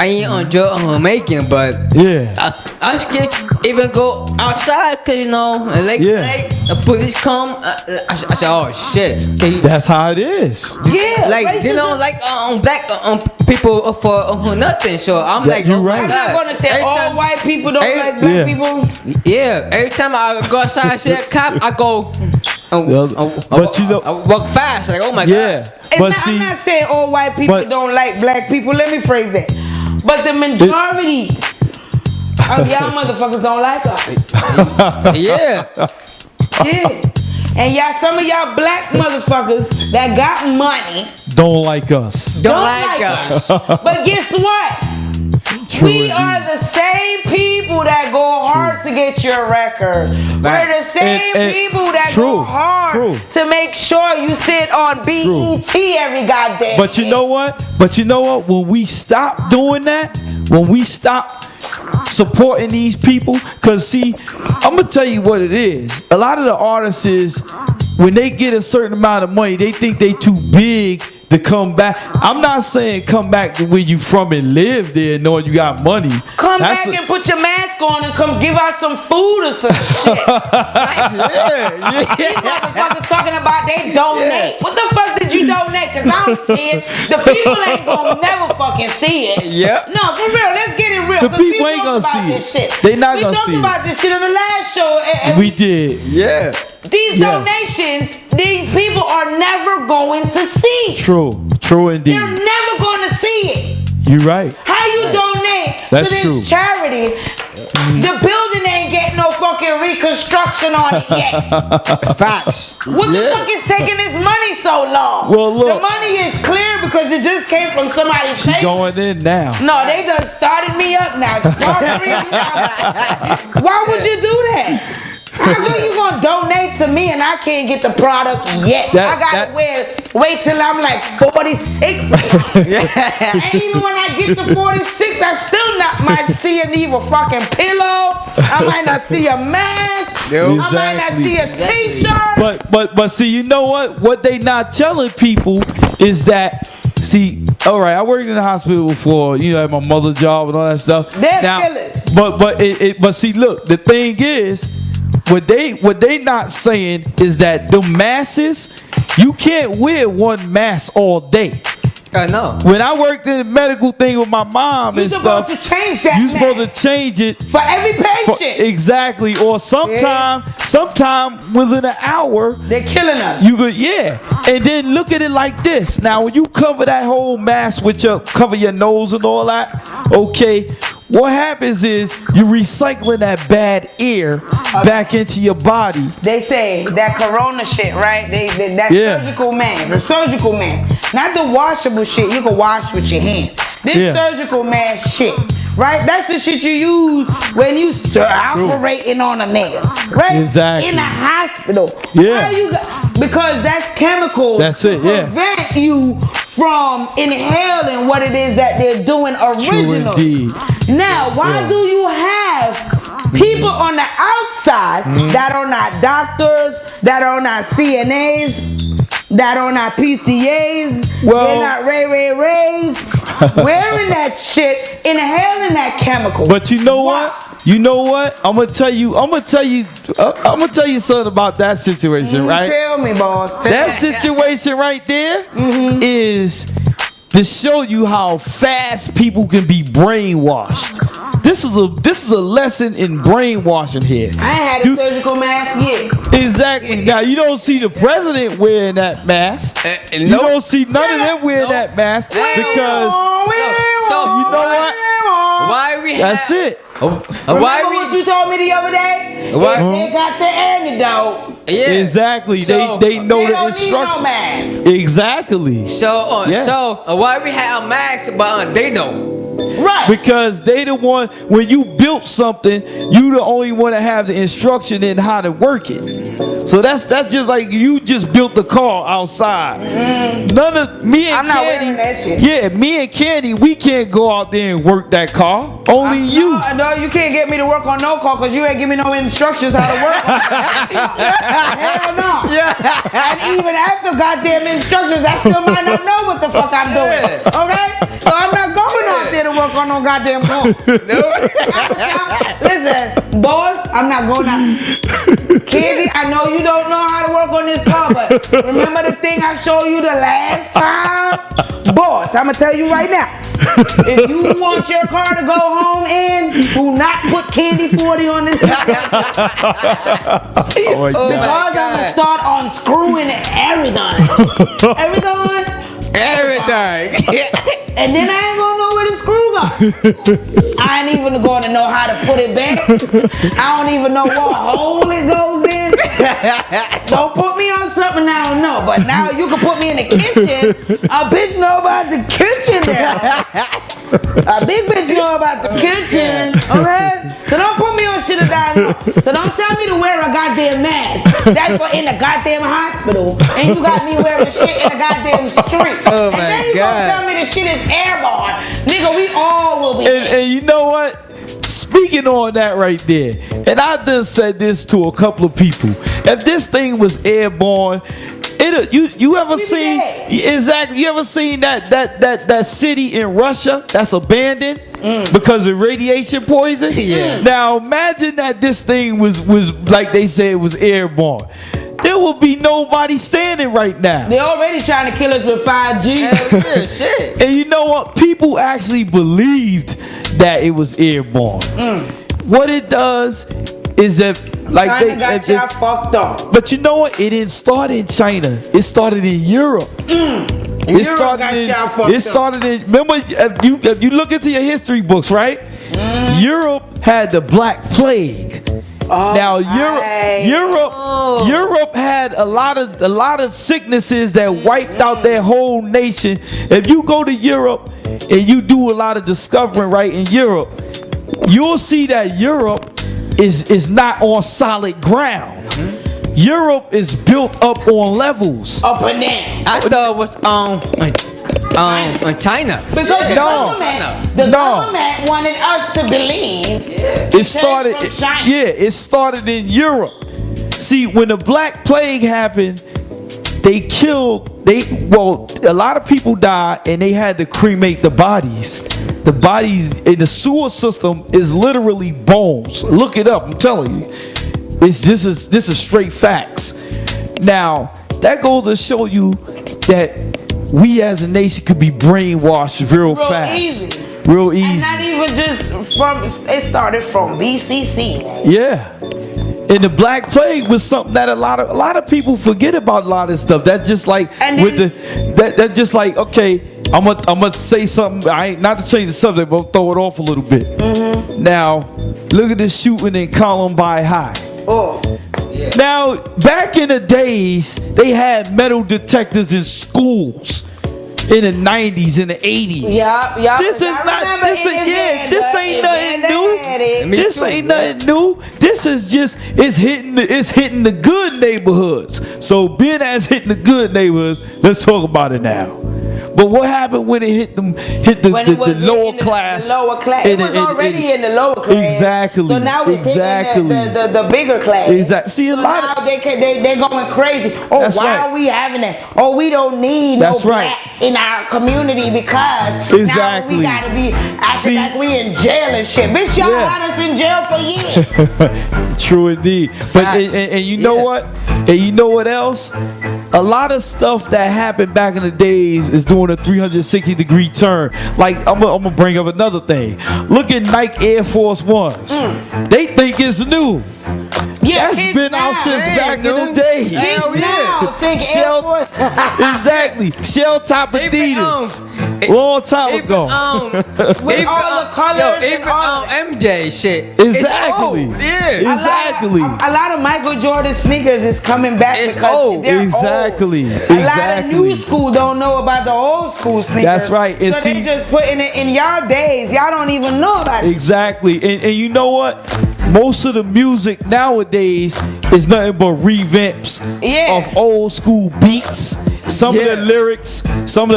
ain't enjoy making, but yeah, I'm scared to even go outside, cause you know, like the police come. I said, oh shit. That's how it is. Yeah, like they don't like black people for nothing. So I'm like, you're right. I'm not gonna say all white people don't like black people. Yeah, every time I go outside and see a cop, I go. But you know, I walk fast, like oh my god. I'm not saying all white people don't like black people. Let me phrase that. But the majority of y'all motherfuckers don't like us. Yeah. Yeah. And y'all, some of y'all black motherfuckers that got money don't like us. Don't like us. But guess what? We are the same people that go hard to get your record. We're the same people that go hard to make sure you sit on BET every goddamn But you know what? When we stop doing that, when we stop supporting these people, because see, I'm gonna tell you what it is. A lot of the artists is, when they get a certain amount of money, they think they too big to come back. I'm not saying come back to where you from and live there knowing you got money. Come back and put your mask on and come give out some food or some shit. These motherfuckers talking about they donate. What the fuck did you donate? Cause I don't see it. The people ain't gonna never fucking see it. Yep. No, for real. Let's get it real. The people ain't gonna see it. Shit. They not gonna see it. We talked about this shit on the last show. And we did. Yeah. These donations, these people are never going to see. True indeed. They're never going to see it. You're right. How you donate That's to this true. charity? The building ain't getting no fucking reconstruction on it yet. Facts. What the fuck is taking this money so long? Well, look. The money is clear because it just came from somebody's She face. going in now. No, they done started me up now. Why would you do that? How come you gonna donate to me and I can't get the product yet? I gotta wait till I'm like 46. And even when I get to 46, I still might see an evil fucking pillow. I might not see a mask. Exactly. I might not see a t-shirt. But see, you know what? What they not telling people is that. See, all right, I worked in the hospital before, at my mother's job and all that stuff. They're killers. But see, look, the thing is, what they not saying is that the masses, you can't wear one mask all day. I know. When I worked in the medical thing with my mom and stuff, you're supposed to change that. You're supposed to change it for every patient. Exactly, or sometime within an hour. They're killing us. You could, and then look at it like this. Now, when you cover that whole mask with cover your nose and all that, okay. What happens is you're recycling that bad air back into your body. They say that corona shit, right? Surgical mask, the surgical mask, not the washable shit. You can wash with your hand. This surgical mask shit, right? That's the shit you use when you operating on a nail, right? Exactly. In a hospital. Yeah. Because that's chemicals. That's it. Prevent you from inhaling what it is that they're doing originally. True indeed. Now, why do you have people on the outside that are not doctors, that are not CNAs, that are not PCAs, they're not Rays, wearing that shit, inhaling that chemical? But you know what? I'm gonna tell you something about that situation, right? Tell me, boss. That situation right there is to show you how fast people can be brainwashed. This is a lesson in brainwashing here. I ain't had a surgical mask yet. Exactly. Now you don't see the president wearing that mask. You don't see none of them wearing that mask because you know what? Why we? That's it. Remember what you told me the other day? They got the antidote. Yeah. Exactly. So, they know they the don't instructions. need no mask. Exactly. So Yes. why we have a mask, but they don't. Right. Because they the one, when you built something, you the only one that have the instruction in how to work it. So that's just like you just built the car outside. None of me and I'm not Candy. wearing that shit. Yeah, me and Candy, we can't go out there and work that car. Only you. No, you can't get me to work on no car because you ain't give me no instructions how to work. Hell no. Yeah. And even after goddamn instructions, I still might not know what the fuck I'm doing. Okay? So I'm not going out there to work on no goddamn car. Listen, boss, I'm not going out. Candy, I know you don't know how to work on this car, but remember the thing I showed you the last time? Boss, I'm going to tell you right now. If you want your car to go home in, do not put Candy 40 on this. Oh my God. Because I'm going to start unscrewing everything. Everything. And then I ain't gonna know where the screw go. I ain't even gonna know how to put it back. I don't even know what hole it goes in. Don't put me on something I don't know. But now you can put me in the kitchen. A bitch know about the kitchen now. A big bitch know about the kitchen. Okay? So don't put me on shit that I know. So don't tell me to wear a goddamn mask. That's for in the goddamn hospital. And you got me wearing shit in the goddamn street. Oh and then you gonna tell me the shit is airborne. Nigga, we all will be. And you know what? Speaking on that right there, and I just said this to a couple of people. If this thing was airborne, You ever We be seen dead. exactly? You ever seen that city in Russia that's abandoned because of radiation poison? Yeah. Now imagine that this thing was like they said it was airborne. There will be nobody standing right now. They already trying to kill us with 5G. Hell yeah, shit. And you know what? People actually believed that it was airborne. What it does is that, like, China got y'all fucked up. but you know what? It didn't start in China. It started in Europe. It Europe started got in. y'all fucked It started in. Remember, if you look into your history books, right? Europe had the Black Plague. Now Europe had a lot of sicknesses that wiped out their whole nation. If you go to Europe and you do a lot of discovering right in Europe, you'll see that Europe is not on solid ground. Europe is built up on levels. Up and down. I thought it was China. Because the No. government wanted us to believe It started, from China. it started in Europe. See, when the Black Plague happened, a lot of people died and they had to cremate the bodies. The bodies in the sewer system is literally bones. Look it up, I'm telling you. This is straight facts. Now, that goes to show you that we as a nation could be brainwashed real fast. Easy. Real And easy. not even just from, it started from BCC. Yeah. And the Black Plague was something that a lot of people forget about. A lot of stuff. That's just like And with then- that just like, okay, I'm gonna say something. I ain't not to change the subject, but I'll throw it off a little bit. Now, look at this shooting in Columbine High. Oh. Now, back in the days, they had metal detectors in schools in the 90s and the 80s. Yup. This is not. This ain't. Yeah. This ain't nothing new. Me This too, ain't bro. nothing new. This is just it's hitting the good neighborhoods. So being that it's hitting the good neighborhoods, let's talk about it now. But what happened when it hit the When it was lower in class? The lower class. It was already in the lower class. Exactly. So now it's Exactly. hitting the bigger class. Exactly. See, a So lot now of they going crazy. Oh, That's why right. are we having that? Oh, we don't need That's no right. black in our community because Exactly. now we gotta be acting See- like we in jail and shit. Bitch, y'all Yeah. had us in jail for years. True indeed. But Facts. and you know Yeah. what? And you know what else? A lot of stuff that happened back in the days is doing a 360-degree turn. Like I'm gonna bring up another thing. Look at Nike Air Force Ones. They think it's new. Yeah, That's it's been now. out since Hey, back in the dude. days. Hell It's now. Think Air Shell, Force. exactly. Shell top Even, Adidas. Long time ago. With all the colors and even all MJ shit. Exactly. It's old. Yeah. Exactly. A lot of Michael Jordan sneakers is coming back It's because old. they're Exactly. old. A lot of Exactly. new school don't know about the old school sneakers. That's right. And So see- they just putting it in y'all days. Y'all don't even know about it. Exactly. And you know what? Most of the music nowadays is nothing but revamps Yeah. of old school beats. Some of the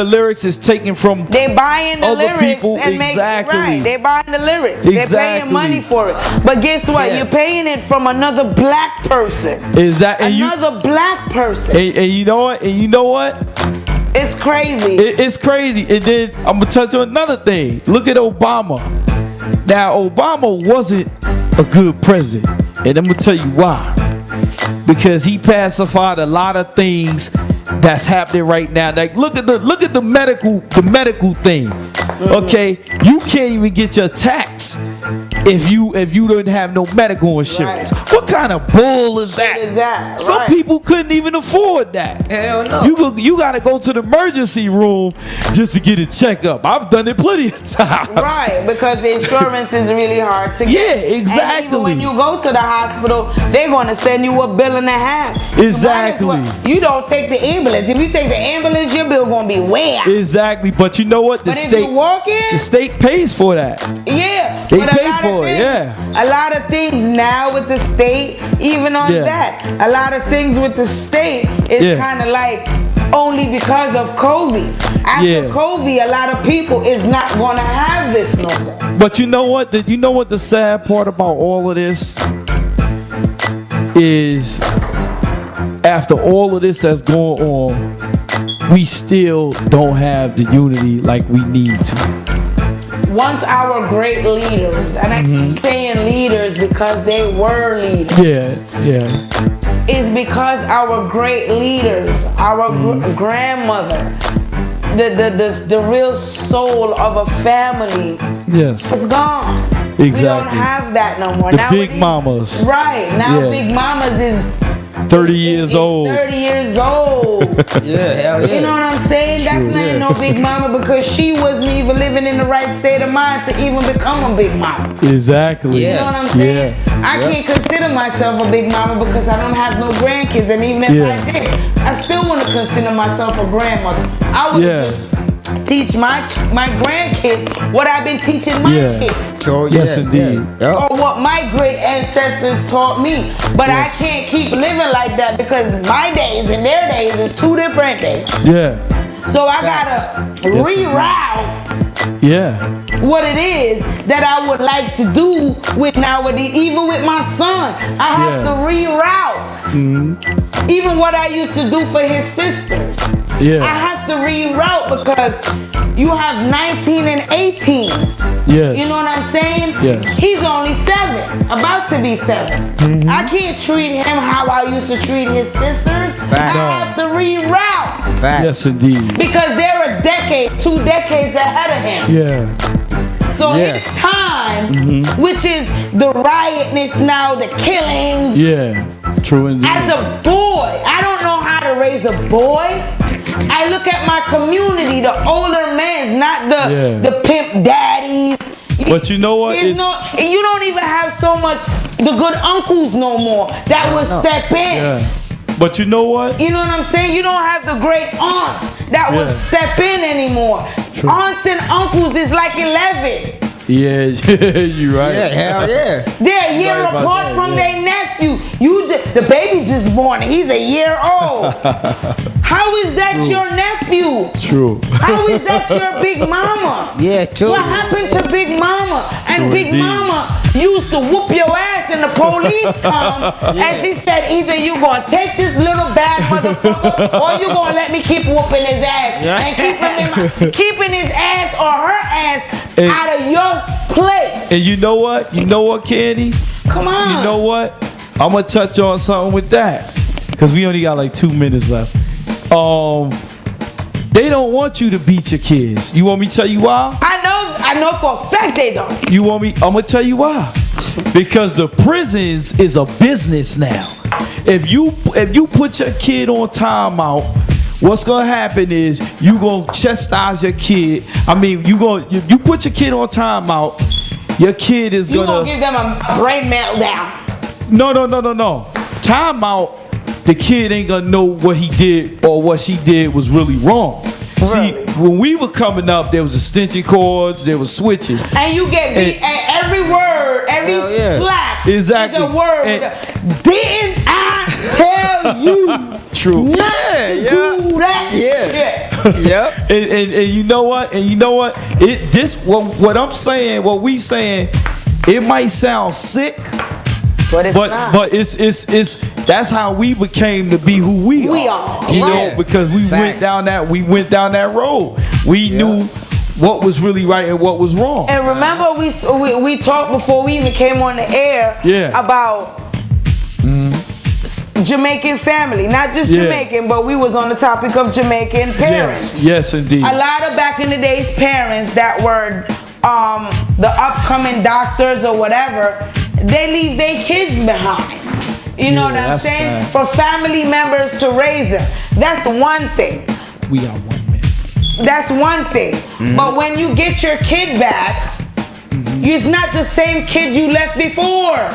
lyrics is taken from They buying the Other lyrics people, and make exactly. it right. They buying the lyrics. They're Exactly. paying money for it. But guess what? Yeah. You're paying it from another black person. and Another black person. and you know what? And you know what? It's crazy. It's crazy. And then I'm gonna touch on another thing. Look at Obama. Now Obama wasn't a good president, and I'm gonna tell you why. Because he pacified a lot of things that's happening right now. Like look at the medical thing. Okay, you can't even get your tax if you don't have no medical insurance. Right. What kind of bull is that? is that? Some Right. people couldn't even afford that. Hell no. You gotta go to the emergency room just to get a checkup. I've done it plenty of times. Right, because the insurance is really hard to get. Yeah, exactly. And even when you go to the hospital, they're going to send you $1.5 billion. Exactly. Might as well- You don't take the ambulance. If you take the ambulance, your bill going to be way out. Exactly, but you know what? But if you walk in, the state pays for that. yeah. They but a pay lot of for it, things- yeah. A lot of things now with the state, even on Yeah. that, a lot of things with the state is Yeah. kind of like only because of COVID. After Yeah. COVID, a lot of people is not going to have this no more. But you know what? You know what the sad part about all of this is? after all of this that's going on, we still don't have the unity like we need to. Once our great leaders, and I keep saying leaders because they were leaders. Yeah. Is because our great leaders, our grandmother, the real soul of a family Yes. is gone. Exactly. We don't have that no more. The big mamas. Right. Now Yeah. big mamas is 30 years old. 30 years old. Yeah, hell yeah. You know what I'm saying? That's not Yeah. no big mama because she wasn't even living in the right state of mind to even become a big mama. Exactly. You know what I'm saying? I can't consider myself a big mama because I don't have no grandkids. And even if I did, I still want to consider myself a grandmother. I would just teach my grandkids what I've been teaching my kids. So, Yes, indeed. Yeah. Or what my great ancestors taught me. But I can't keep living like that because my days and their days is two different days. Yeah. So I gotta reroute what it is that I would like to do with nowadays, even with my son. I have to reroute. Even what I used to do for his sisters. Yeah. I have to reroute because you have 19 and 18. Yes. You know what I'm saying? Yes. He's only 7, about to be 7. I can't treat him how I used to treat his sisters. Fact. I have to reroute Fact. Yes, indeed. because they're a decade, 2 decades ahead of him. Yeah. So it's time, which is the riotness now, the killings. Yeah. True indeed. As a boy, I don't know how to raise a boy. I look at my community, the older men, not the pimp daddies. But you know what? You don't even have so much the good uncles no more that would step in. Yeah. But you know what? You know what I'm saying? You don't have the great aunts that would step in anymore. True. Aunts and uncles is like 11. Yeah, you're right. Yeah, hell yeah. They're a year right about apart that, from their nephew. The baby just born and he's a year old. How is that your nephew? True. How is that your big mama? Yeah, true. What happened to Big Mama? And True Big indeed. Mama used to whoop your ass and the police come. And she said, either you gonna take this little bad motherfucker or you gonna let me keep whooping his ass. And keeping his ass or her ass out of your place. And you know what? You know what, Candy? Come on. You know what? I'm gonna touch on something with that because we only got like 2 minutes left. They don't want you to beat your kids. You want me to tell you why? I know for a fact they don't. You want me? I'm gonna tell you why. Because the prisons is a business now. If you put your kid on timeout, what's gonna happen is you gonna chastise your kid. I mean, you put your kid on timeout. Your kid is You gonna give them a brain meltdown. No. Timeout. The kid ain't gonna know what he did or what she did was really wrong. Right. See, when we were coming up, there was extension cords, there was switches. And you get beat, and every word, every slap Exactly. is a word. Didn't I tell you? True. Not to do that? Yep. And you know what? What I'm saying, what we saying, it might sound sick, But it's not. but it's that's how we became to be who we are. You know, because we went down that road. We knew what was really right and what was wrong. And remember, we talked before we even came on the air about Jamaican family, not just Jamaican, but we was on the topic of Jamaican parents. Yes, indeed. A lot of back in the days parents that were the upcoming doctors or whatever, they leave their kids behind. You know what I'm saying? Sad. For family members to raise them. That's one thing. We are 1 minute. That's one thing. But when you get your kid back, it's not the same kid you left before.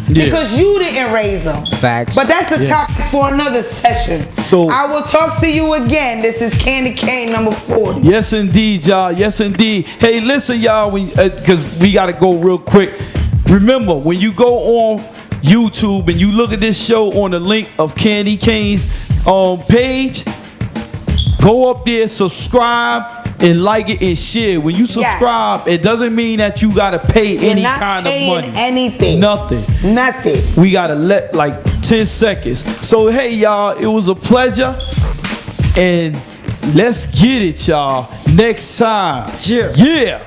Because you didn't raise them. Facts. But that's a topic for another session. So I will talk to you again. This is Caine number 40. Yes, indeed, y'all. Yes, indeed. Hey, listen, y'all, because we got to go real quick. Remember, when you go on YouTube and you look at this show on the link of Candy Caine's page, go up there, subscribe, and like it and share. When you subscribe, it doesn't mean that you got to pay any kind of money. Anything. Nothing. Nothing. We got to 10 seconds. So hey y'all, it was a pleasure. And let's get it, y'all. Next time. Yeah. Yeah.